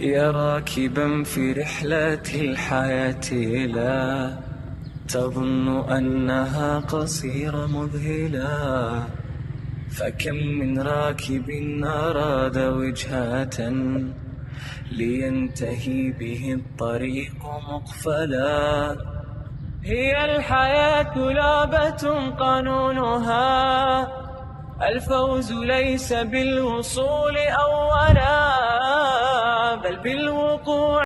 يا راكبا في رحلة الحياة لا تظن أنها قصيرة مذهلة، فكم من راكب أراد وجهة لينتهي به الطريق مقفلا. هي الحياة لعبة قانونها الفوز ليس بالوصول أولا بل بالوقوع